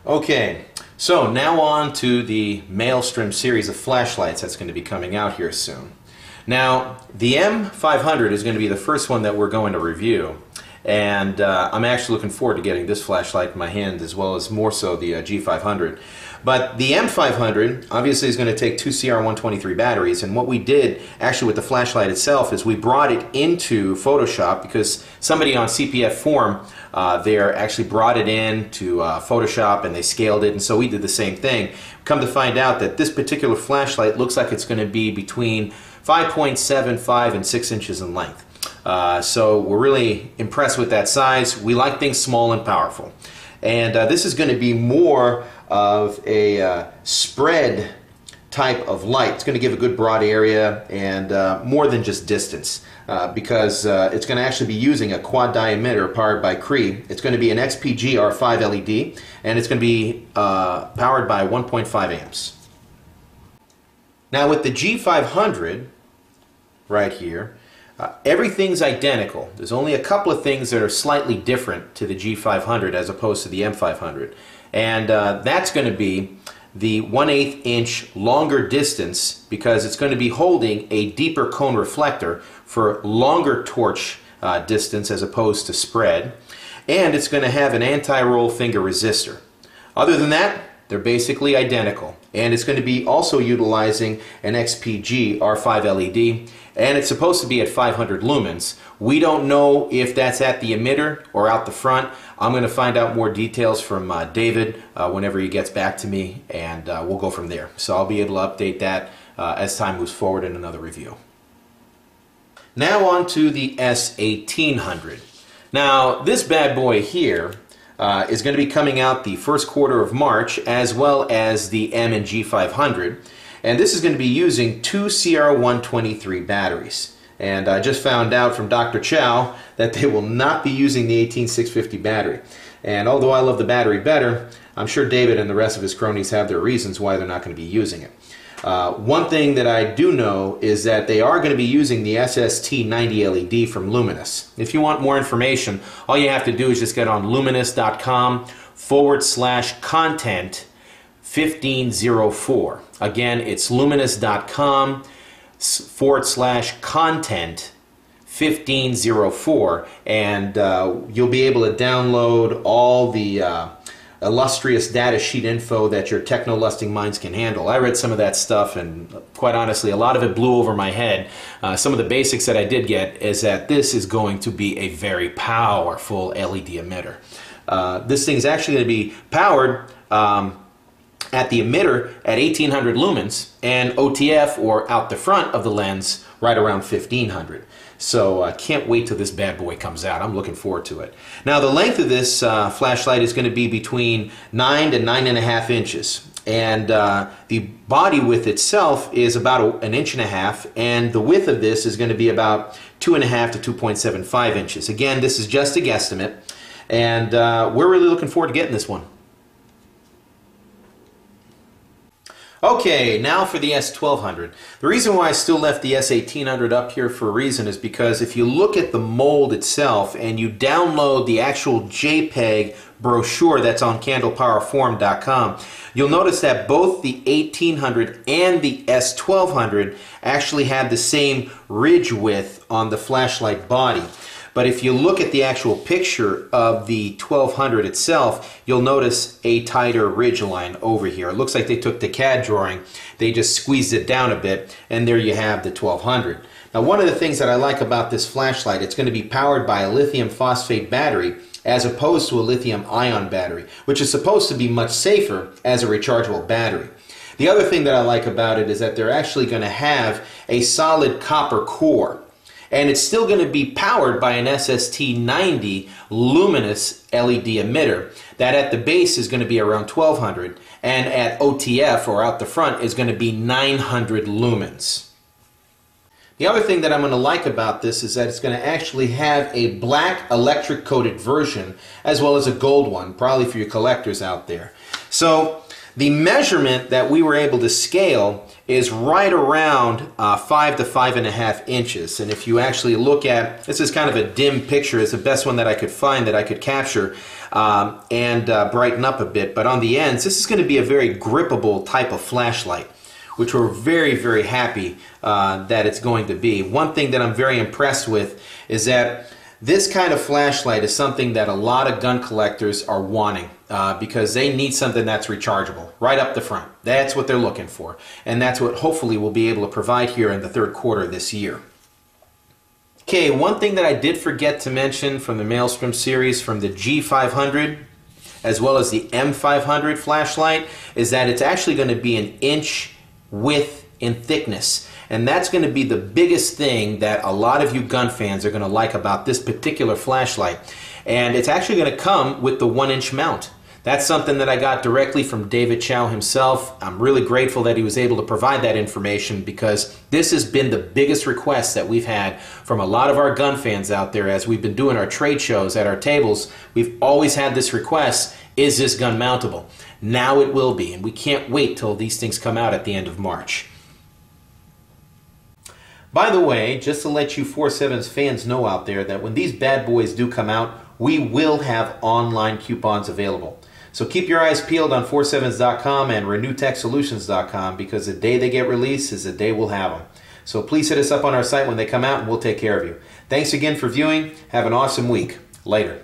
Okay, so now on to the Maelstrom series of flashlights that's going to be coming out here soon. Now, the M500 is going to be the first one that we're going to review, and I'm actually looking forward to getting this flashlight in my hand, as well as more so the G500. But the M500 obviously is going to take two CR123 batteries, and what we did actually with the flashlight itself is we brought it into Photoshop because somebody on CPF forum there actually brought it in to Photoshop and they scaled it, and so we did the same thing. Come to find out that this particular flashlight looks like it's going to be between 5.75 and 6 inches in length. So we're really impressed with that size. We like things small and powerful. And this is going to be more of a spread type of light. It's going to give a good broad area and more than just distance because it's going to actually be using a quad dye emitter powered by Cree. It's going to be an XPG R5 LED, and it's going to be powered by 1.5 amps. Now with the G500 right here, everything's identical. There's only a couple of things that are slightly different to the G500 as opposed to the M500. And that's going to be the 1/8 inch longer distance because it's going to be holding a deeper cone reflector for longer torch distance as opposed to spread. And it's going to have an anti-roll finger resistor. Other than that, they're basically identical. And it's going to be also utilizing an XPG R5 LED, and it's supposed to be at 500 lumens. We don't know if that's at the emitter or out the front. I'm going to find out more details from David whenever he gets back to me, and we'll go from there. So I'll be able to update that as time moves forward in another review. Now on to the S1800. Now this bad boy here is going to be coming out the first quarter of March, as well as the M and G500. And this is going to be using two CR123 batteries. And I just found out from Dr. Chow that they will not be using the 18650 battery. And although I love the battery better, I'm sure David and the rest of his cronies have their reasons why they're not going to be using it. One thing that I do know is that they are going to be using the SST90 LED from Luminous. If you want more information, all you have to do is just get on luminous.com/content 1504. Again, it's luminous.com/content 1504, and you'll be able to download all the illustrious data sheet info that your techno-lusting minds can handle. I read some of that stuff, and quite honestly, a lot of it blew over my head. Some of the basics that I did get is that this is going to be a very powerful LED emitter. This thing's actually going to be powered at the emitter at 1800 lumens and OTF, or out the front of the lens, right around 1500. So I can't wait till this bad boy comes out. I'm looking forward to it. Now the length of this flashlight is going to be between 9 to 9.5 inches. And the body width itself is about 1.5 inches, and the width of this is going to be about 2.5 to 2.75 inches. Again, this is just a guesstimate, and we're really looking forward to getting this one. Okay, now for the S1200. The reason why I still left the S1800 up here for a reason is because if you look at the mold itself and you download the actual JPEG brochure that's on candlepowerforum.com, you'll notice that both the 1800 and the S1200 actually have the same ridge width on the flashlight body. But if you look at the actual picture of the 1200 itself, you'll notice a tighter ridge line over here. It looks like they took the CAD drawing, they just squeezed it down a bit, and there you have the 1200. Now one of the things that I like about this flashlight, it's going to be powered by a lithium phosphate battery as opposed to a lithium ion battery, which is supposed to be much safer as a rechargeable battery. The other thing that I like about it is that they're actually going to have a solid copper core. And it's still going to be powered by an SST90 luminous LED emitter that at the base is going to be around 1200, and at OTF, or out the front, is going to be 900 lumens. The other thing that I'm going to like about this is that it's going to actually have a black electric coated version as well as a gold one, probably for your collectors out there. So The measurement that we were able to scale is right around 5 to 5.5 inches. And if you actually look at, this is kind of a dim picture, it's the best one that I could find that I could capture and brighten up a bit. But on the ends, this is going to be a very grippable type of flashlight, which we're very, very happy that it's going to be. One thing that I'm very impressed with is that this kind of flashlight is something that a lot of gun collectors are wanting because they need something that's rechargeable right up the front. That's what they're looking for, and that's what hopefully we'll be able to provide here in the third quarter this year. Okay, one thing that I did forget to mention from the Maelstrom series, from the G500 as well as the M500 flashlight, is that it's actually going to be an inch width in thickness. And that's going to be the biggest thing that a lot of you gun fans are going to like about this particular flashlight. And it's actually going to come with the 1-inch mount. That's something that I got directly from David Chow himself. I'm really grateful that he was able to provide that information, because this has been the biggest request that we've had from a lot of our gun fans out there as we've been doing our trade shows at our tables. We've always had this request: is this gun mountable? Now it will be, and we can't wait till these things come out at the end of March. By the way, just to let you 4Sevens fans know out there that when these bad boys do come out, we will have online coupons available. So keep your eyes peeled on 4Sevens.com and RenewTechSolutions.com, because the day they get released is the day we'll have them. So please hit us up on our site when they come out and we'll take care of you. Thanks again for viewing. Have an awesome week. Later.